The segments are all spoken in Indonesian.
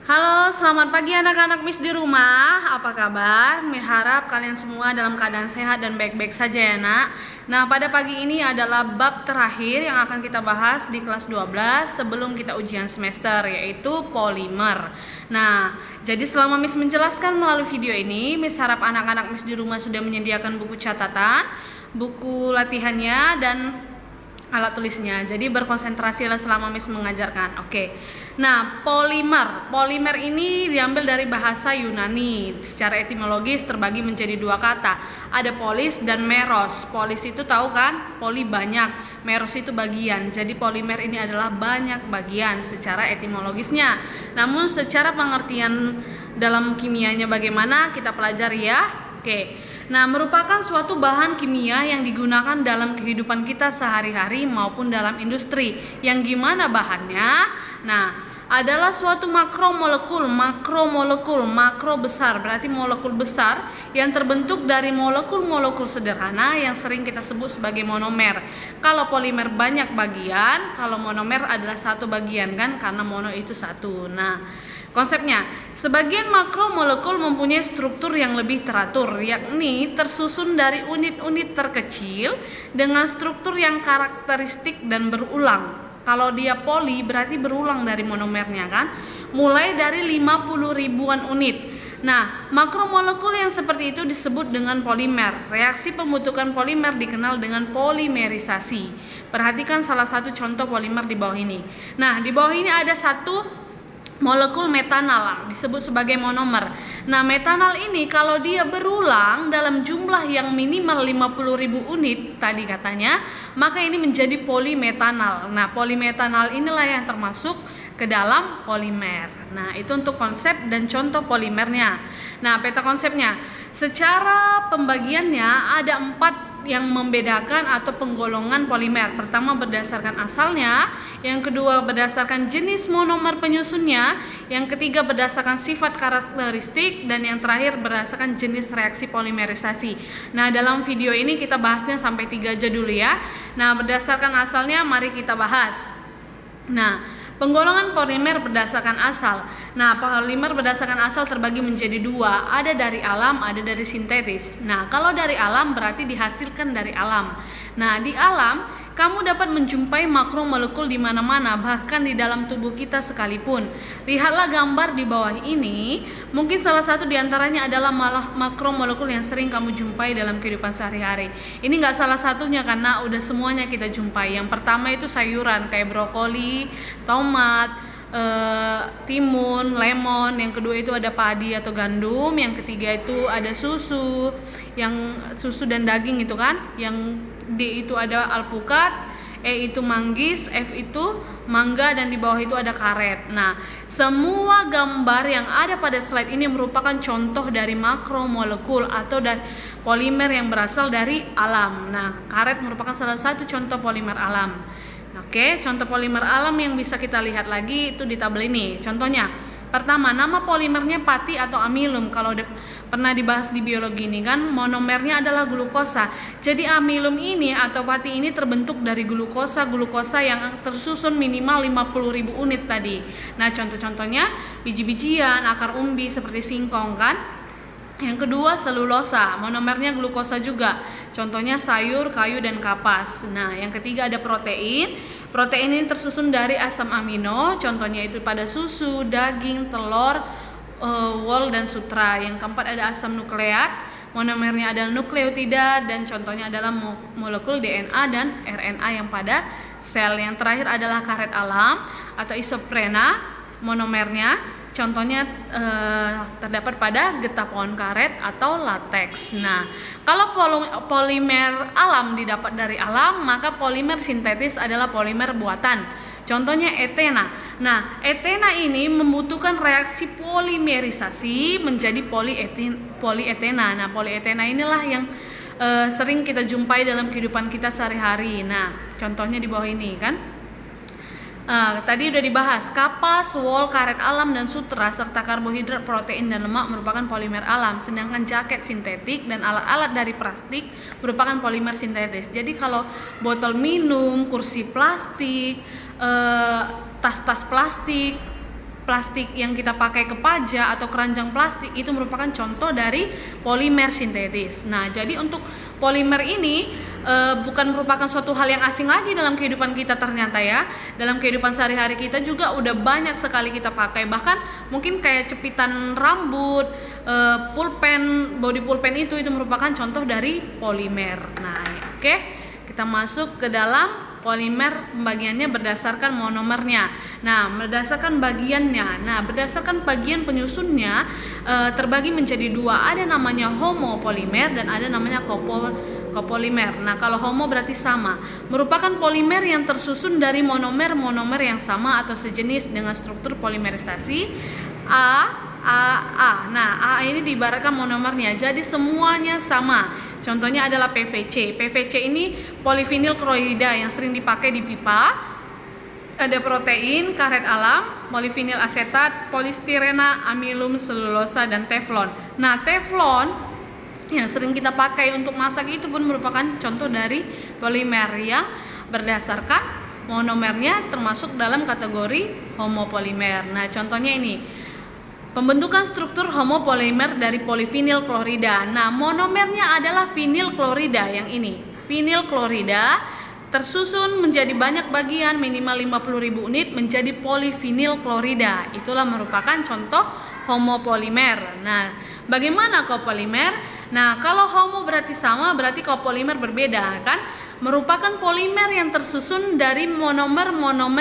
Halo, selamat pagi anak-anak Miss di rumah. Apa kabar? Harap kalian semua dalam keadaan sehat dan baik-baik saja ya, Nak. Nah, pada pagi ini adalah bab terakhir yang akan kita bahas di kelas 12 sebelum kita ujian semester, yaitu polimer. Nah, jadi selama Miss menjelaskan melalui video ini, Miss harap anak-anak Miss di rumah sudah menyediakan buku catatan, buku latihannya, dan alat tulisnya. Jadi berkonsentrasilah selama Miss mengajarkan. Oke. Nah, polimer ini diambil dari bahasa Yunani. Secara etimologis terbagi menjadi dua kata. Ada polis dan meros. Polis itu tahu kan? Poli banyak, meros itu bagian. Jadi polimer ini adalah banyak bagian secara etimologisnya. Namun secara pengertian dalam kimianya bagaimana kita pelajari ya. Oke. Nah, merupakan suatu bahan kimia yang digunakan dalam kehidupan kita sehari-hari maupun dalam industri. Yang gimana bahannya? Nah, adalah suatu makromolekul, makro besar, berarti molekul besar yang terbentuk dari molekul-molekul sederhana yang sering kita sebut sebagai monomer. Kalau polimer banyak bagian, kalau monomer adalah satu bagian kan, karena mono itu satu. Nah, konsepnya, sebagian makromolekul mempunyai struktur yang lebih teratur, yakni tersusun dari unit-unit terkecil dengan struktur yang karakteristik dan berulang. Kalau dia poli berarti berulang dari monomernya kan, mulai dari 50 ribuan unit. Nah, makromolekul yang seperti itu disebut dengan polimer. Reaksi pembentukan polimer dikenal dengan polimerisasi. Perhatikan salah satu contoh polimer di bawah ini. Nah, di bawah ini ada satu molekul metanal disebut sebagai monomer. Nah, metanal ini kalau dia berulang dalam jumlah yang minimal 50.000 unit tadi katanya, maka ini menjadi polimetanal. Nah, polimetanal inilah yang termasuk ke dalam polimer. Nah, itu untuk konsep dan contoh polimernya. Nah, peta konsepnya. Secara pembagiannya ada 4 yang membedakan atau penggolongan polimer. Pertama berdasarkan asalnya, yang kedua berdasarkan jenis monomer penyusunnya, yang ketiga berdasarkan sifat karakteristik, dan yang terakhir berdasarkan jenis reaksi polimerisasi. Nah, dalam video ini kita bahasnya sampai 3 aja dulu ya. Nah, berdasarkan asalnya mari kita bahas. Nah, penggolongan polimer berdasarkan asal. Nah, polimer berdasarkan asal terbagi menjadi 2. Ada dari alam, ada dari sintetis. Nah, kalau dari alam berarti dihasilkan dari alam. Nah, di alam kamu dapat menjumpai makromolekul di mana-mana, bahkan di dalam tubuh kita sekalipun. Lihatlah gambar di bawah ini. Mungkin salah satu di antaranya adalah malah makromolekul yang sering kamu jumpai dalam kehidupan sehari-hari. Ini nggak salah satunya karena udah semuanya kita jumpai. Yang pertama itu sayuran kayak brokoli, tomat, timun, lemon. Yang kedua itu ada padi atau gandum. Yang ketiga itu ada susu, yang susu dan daging itu kan. Yang D itu ada alpukat, E itu manggis, F itu mangga, dan di bawah itu ada karet. Nah, semua gambar yang ada pada slide ini merupakan contoh dari makromolekul atau dari polimer yang berasal dari alam. Nah, karet merupakan salah satu contoh polimer alam. Oke, contoh polimer alam yang bisa kita lihat lagi itu di tabel ini. Contohnya, pertama, nama polimernya pati atau amilum. Kalau pernah dibahas di biologi ini kan, monomernya adalah glukosa. Jadi amilum ini atau pati ini terbentuk dari glukosa yang tersusun minimal 50.000 unit tadi. Nah, contoh-contohnya biji-bijian, akar umbi seperti singkong kan. Yang kedua, selulosa, monomernya glukosa juga. Contohnya sayur, kayu, dan kapas. Nah, yang ketiga ada protein. Protein ini tersusun dari asam amino. Contohnya itu pada susu, daging, telur, wol, dan sutra. Yang keempat ada asam nukleat. Monomernya adalah nukleotida, dan contohnya adalah molekul DNA dan RNA yang pada sel. Yang terakhir adalah karet alam atau isoprena. Monomernya contohnya terdapat pada getah pohon karet atau lateks. Nah, kalau polimer alam didapat dari alam, maka polimer sintetis adalah polimer buatan. Contohnya etena. Nah, etena ini membutuhkan reaksi polimerisasi menjadi polietena. Nah, polietena inilah yang sering kita jumpai dalam kehidupan kita sehari-hari. Nah, contohnya di bawah ini kan. Tadi udah dibahas, kapas, wol, karet alam, dan sutra serta karbohidrat, protein, dan lemak merupakan polimer alam. Sedangkan jaket sintetik dan alat-alat dari plastik merupakan polimer sintetis. Jadi kalau botol minum, kursi plastik, tas-tas plastik, plastik yang kita pakai kepaja atau keranjang plastik itu merupakan contoh dari polimer sintetis. Nah, jadi untuk polimer ini bukan merupakan suatu hal yang asing lagi dalam kehidupan kita ternyata ya. Dalam kehidupan sehari-hari kita juga udah banyak sekali kita pakai. Bahkan mungkin kayak cepitan rambut, pulpen, body pulpen itu merupakan contoh dari polimer. Nah, oke. Kita masuk ke dalam polimer, pembagiannya berdasarkan monomernya. Nah, berdasarkan bagiannya. Nah, berdasarkan bagian penyusunnya terbagi menjadi dua. Ada namanya homopolimer dan ada namanya copolimer. Nah, kalau homo berarti sama. Merupakan polimer yang tersusun dari monomer yang sama atau sejenis dengan struktur polimerisasi A. Nah, A ini diibaratkan monomernya. Jadi semuanya sama. Contohnya adalah PVC. PVC ini polivinil klorida yang sering dipakai di pipa. Ada protein, karet alam, polivinil asetat, polistirena, amilum, selulosa, dan teflon. Nah, teflon yang sering kita pakai untuk masak itu pun merupakan contoh dari polimer yang berdasarkan monomernya termasuk dalam kategori homopolimer. Nah, contohnya ini. Pembentukan struktur homopolimer dari polivinil klorida. Nah, monomernya adalah vinil klorida yang ini. Vinil klorida tersusun menjadi banyak bagian minimal 50.000 unit menjadi polivinil klorida. Itulah merupakan contoh homopolimer. Nah, bagaimana copolimer? Nah, kalau homo berarti sama, berarti copolimer berbeda kan? Merupakan polimer yang tersusun dari monomer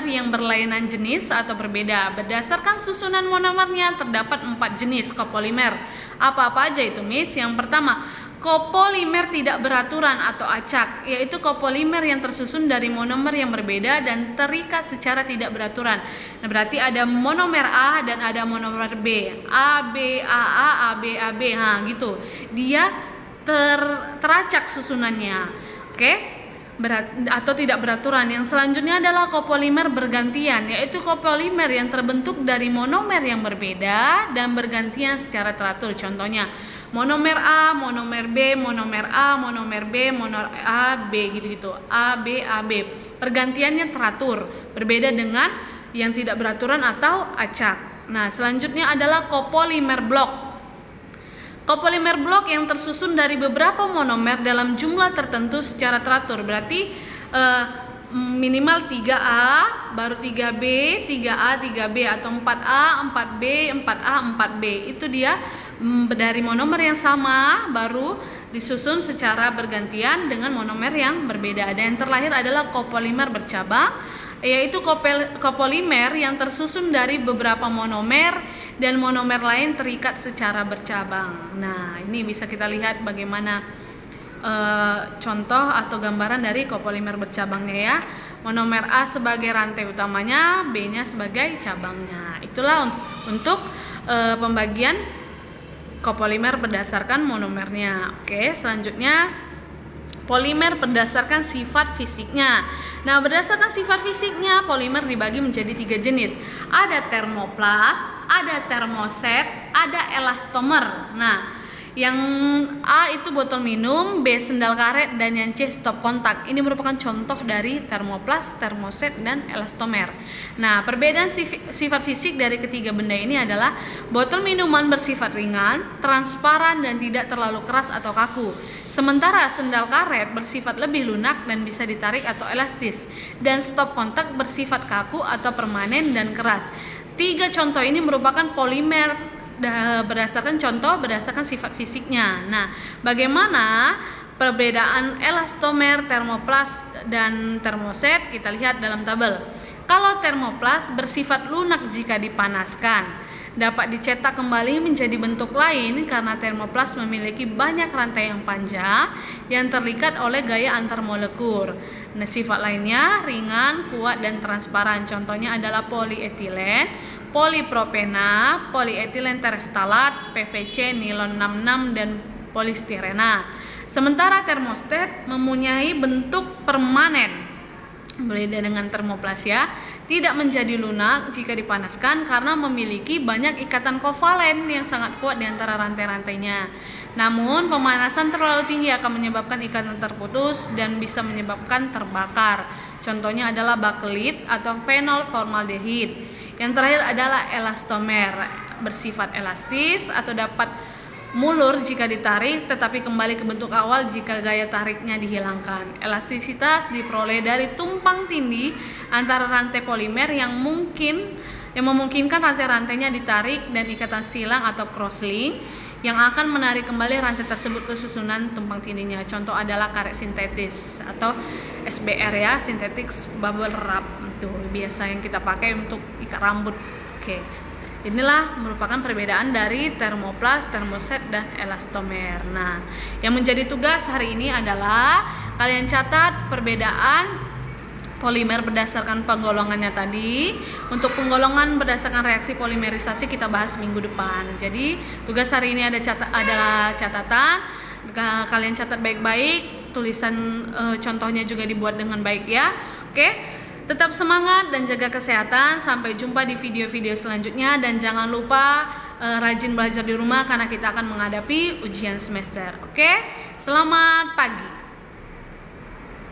yang berlainan jenis atau berbeda. Berdasarkan susunan monomernya terdapat 4 jenis copolimer. Apa-apa aja itu, Miss? Yang pertama, copolimer tidak beraturan atau acak, yaitu copolimer yang tersusun dari monomer yang berbeda dan terikat secara tidak beraturan. Nah, berarti ada monomer A dan ada monomer B. A, B, A, B, A, B. Nah, gitu. Dia teracak susunannya. Oke? Atau tidak beraturan. Yang selanjutnya adalah copolimer bergantian, yaitu copolimer yang terbentuk dari monomer yang berbeda dan bergantian secara teratur. Contohnya monomer A, monomer B, monomer A, monomer B, monomer A, B, gitu-gitu. A, B, A, B. Pergantiannya teratur, berbeda dengan yang tidak beraturan atau acak. Nah, selanjutnya adalah copolimer blok. Copolimer blok yang tersusun dari beberapa monomer dalam jumlah tertentu secara teratur. Berarti minimal 3A, baru 3B, 3A, 3B, atau 4A, 4B, 4A, 4B. Itu dia dari monomer yang sama baru disusun secara bergantian dengan monomer yang berbeda. Dan yang terlahir adalah copolimer bercabang, yaitu copolimer yang tersusun dari beberapa monomer dan monomer lain terikat secara bercabang. Nah, ini bisa kita lihat bagaimana contoh atau gambaran dari copolimer bercabangnya ya. Monomer A sebagai rantai utamanya, B-nya sebagai cabangnya. Itulah untuk pembagian copolimer berdasarkan monomernya. Oke, selanjutnya polimer berdasarkan sifat fisiknya. Nah, berdasarkan sifat fisiknya, polimer dibagi menjadi 3 jenis. Ada termoplas, ada termoset, ada elastomer. Nah, yang A itu botol minum, B sendal karet, dan yang C stop kontak. Ini merupakan contoh dari termoplas, termoset, dan elastomer. Nah, perbedaan sifat fisik dari ketiga benda ini adalah botol minuman bersifat ringan, transparan, dan tidak terlalu keras atau kaku. Sementara sendal karet bersifat lebih lunak dan bisa ditarik atau elastis, dan stop kontak bersifat kaku atau permanen dan keras. 3 contoh ini merupakan polimer berdasarkan sifat fisiknya. Nah, bagaimana perbedaan elastomer, termoplas, dan termoset? Kita lihat dalam tabel. Kalau termoplas bersifat lunak jika dipanaskan, dapat dicetak kembali menjadi bentuk lain karena termoplas memiliki banyak rantai yang panjang yang terikat oleh gaya antar molekul. Nah, sifat lainnya ringan, kuat, dan transparan. Contohnya adalah polietilen, polipropena, polietilen tereftalat, PVC, nilon 66, dan polistirena. Sementara termoset mempunyai bentuk permanen, berbeda dengan termoplas ya. Tidak menjadi lunak jika dipanaskan karena memiliki banyak ikatan kovalen yang sangat kuat di antara rantai-rantainya. Namun, pemanasan terlalu tinggi akan menyebabkan ikatan terputus dan bisa menyebabkan terbakar. Contohnya adalah bakelit atau fenol formaldehid. Yang terakhir adalah elastomer, bersifat elastis atau dapat mulur jika ditarik tetapi kembali ke bentuk awal jika gaya tariknya dihilangkan. Elastisitas diperoleh dari tumpang tindih antara rantai polimer yang memungkinkan rantai-rantainya ditarik dan ikatan silang atau crosslink yang akan menarik kembali rantai tersebut ke susunan tumpang tindihnya. Contoh adalah karet sintetis atau SBR ya, synthetic bubble wrap. Itu biasa yang kita pakai untuk ikat rambut. Oke. Inilah merupakan perbedaan dari termoplast, termoset, dan elastomer. Nah, yang menjadi tugas hari ini adalah kalian catat perbedaan polimer berdasarkan penggolongannya tadi. Untuk penggolongan berdasarkan reaksi polimerisasi kita bahas minggu depan. Jadi tugas hari ini adalah catatan. Kalian catat baik-baik, tulisan contohnya juga dibuat dengan baik ya. Oke. Tetap semangat dan jaga kesehatan. Sampai jumpa di video-video selanjutnya. Dan jangan lupa rajin belajar di rumah karena kita akan menghadapi ujian semester. Oke? Selamat pagi.